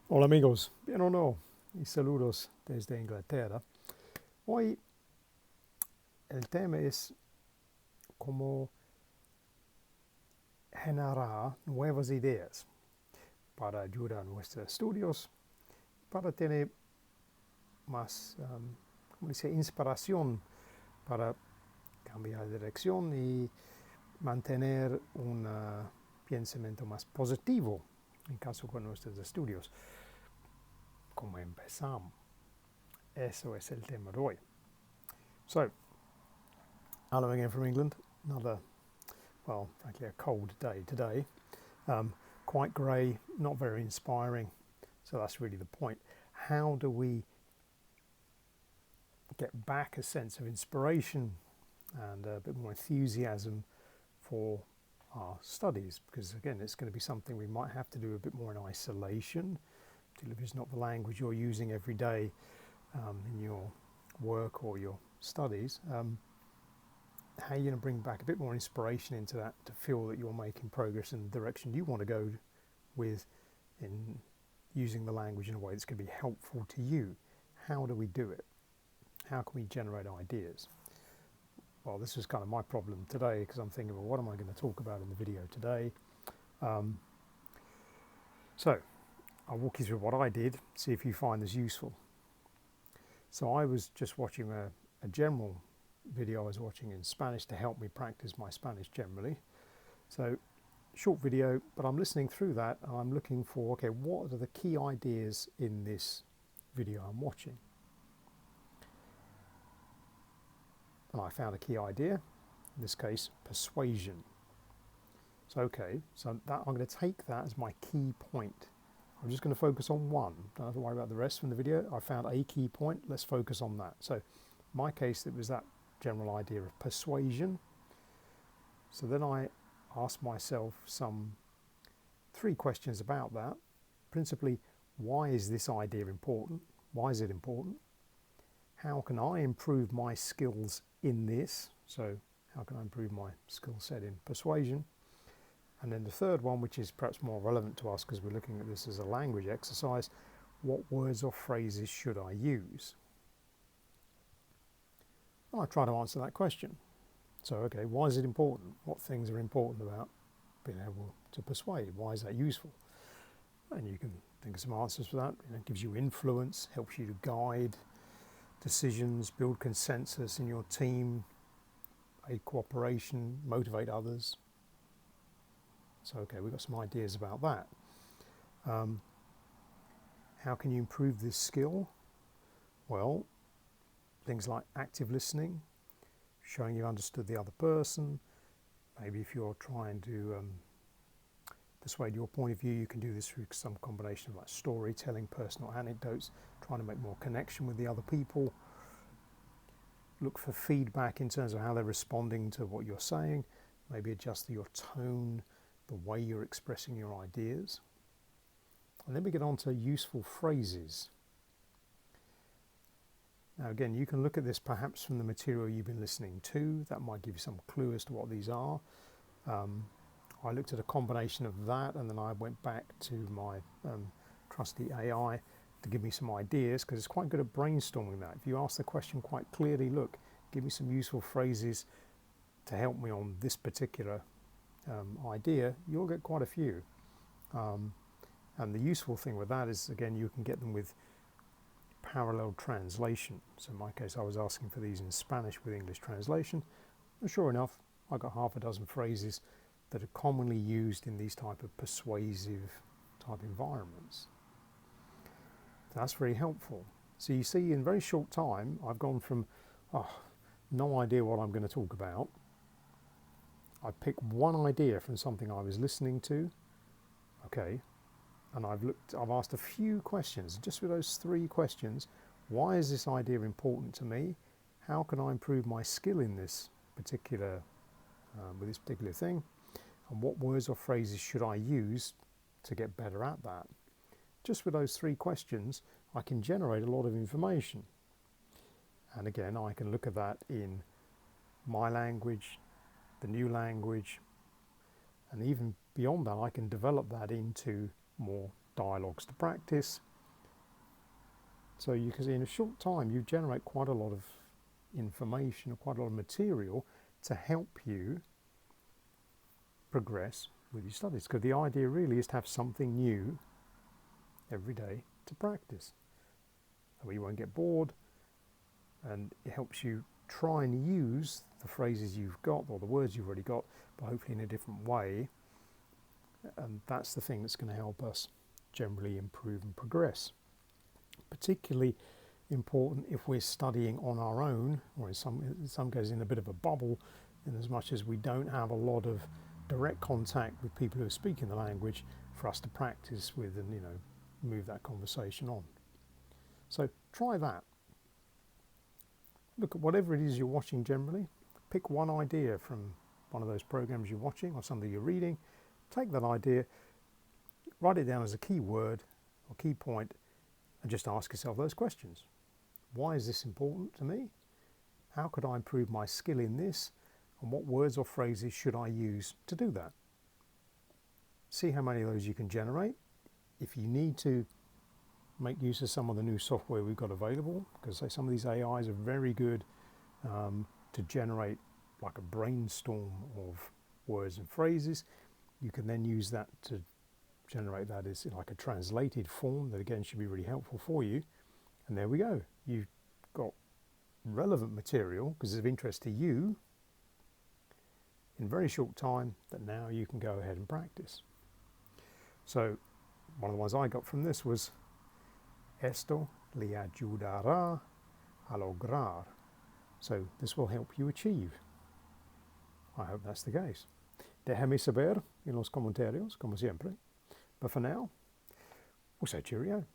Hola amigos, bien o no, y saludos desde Inglaterra. Hoy el tema es cómo generar nuevas ideas para ayudar a nuestros estudios, para tener más, ¿cómo dice?, inspiración para cambiar de dirección y mantener un pensamiento más positivo en caso con nuestros estudios. ¿Cómo empezamos? Eso es el tema de hoy. So, hello again from England. Another, well, frankly, a cold day today. Quite grey, not very inspiring. So that's really the point. How do we get back a sense of inspiration and a bit more enthusiasm for our studies? Because again, it's going to be something we might have to do a bit more in isolation, particularly if it's not the language you're using every day in your work or your studies. How are you going to bring back a bit more inspiration into that to feel that you're making progress in the direction you want to go with in using the language in a way that's going to be helpful to you? How do we do it? How can we generate ideas? Well, this was kind of my problem today because I'm thinking, well, what am I going to talk about in the video today? So I'll walk you through what I did, see if you find this useful. So I was just watching a general video I was watching in Spanish to help me practice my Spanish generally. So short video, but I'm listening through that and I'm looking for, okay, what are the key ideas in this video I'm watching? And I found a key idea, in this case, persuasion. So, okay, so that, I'm going to take that as my key point. I'm just going to focus on one. Don't have to worry about the rest from the video. I found a key point. Let's focus on that. So, in my case, it was that general idea of persuasion. So then I asked myself three questions about that. Principally, why is this idea important? Why is it important? How can I improve my skills in this? So how can I improve my skill set in persuasion? And then the third one, which is perhaps more relevant to us because we're looking at this as a language exercise, what words or phrases should I use? And I try to answer that question. So, okay, why is it important? What things are important about being able to persuade? Why is that useful? And you can think of some answers for that. It gives you influence, helps you to guide decisions, build consensus in your team, aid cooperation, motivate others. So, okay, we've got some ideas about that. How can you improve this skill? Well, things like active listening, showing you understood the other person. Maybe if you're trying to persuade your point of view, you can do this through some combination of like storytelling, personal anecdotes, trying to make more connection with the other people. Look for feedback in terms of how they're responding to what you're saying. Maybe adjust your tone, the way you're expressing your ideas. And then we get on to useful phrases. Now again, you can look at this perhaps from the material you've been listening to. That might give you some clue as to what these are. I looked at a combination of that and then I went back to my trusty AI to give me some ideas because it's quite good at brainstorming that. If you ask the question quite clearly, look, give me some useful phrases to help me on this particular idea, you'll get quite a few. And the useful thing with that is, again, you can get them with parallel translation. So in my case, I was asking for these in Spanish with English translation. And sure enough, I got half a dozen phrases that are commonly used in these type of persuasive type environments. That's very helpful. So you see, in a very short time, I've gone from, no idea what I'm going to talk about. I picked one idea from something I was listening to, okay, and I've asked a few questions. Just with those three questions, why is this idea important to me? How can I improve my skill in this particular, with this particular thing? And what words or phrases should I use to get better at that? Just with those three questions, I can generate a lot of information. And again, I can look at that in my language, the new language, and even beyond that, I can develop that into more dialogues to practice. So you can see in a short time you generate quite a lot of information or quite a lot of material to help you progress with your studies. Because the idea really is to have something new every day to practice. That way you won't get bored, and it helps you try and use the phrases you've got or the words you've already got, but hopefully in a different way. And that's the thing that's going to help us generally improve and progress. Particularly important if we're studying on our own, or in some cases in a bit of a bubble, in as much as we don't have a lot of direct contact with people who are speaking the language for us to practice with and, move that conversation on. So try that. Look at whatever it is you're watching generally. Pick one idea from one of those programs you're watching or something you're reading. Take that idea, write it down as a key word or key point, and just ask yourself those questions. Why is this important to me? How could I improve my skill in this? And what words or phrases should I use to do that? See how many of those you can generate. If you need to make use of some of the new software we've got available, because some of these AIs are very good to generate like a brainstorm of words and phrases. You can then use that to generate that as like a translated form that again should be really helpful for you. And there we go. You've got relevant material because it's of interest to you in very short time that now you can go ahead and practice. So one of the ones I got from this was esto le ayudará a lograr. So this will help you achieve. I hope that's the case. Déjame saber en los comentarios, como siempre. But for now, we'll say cheerio.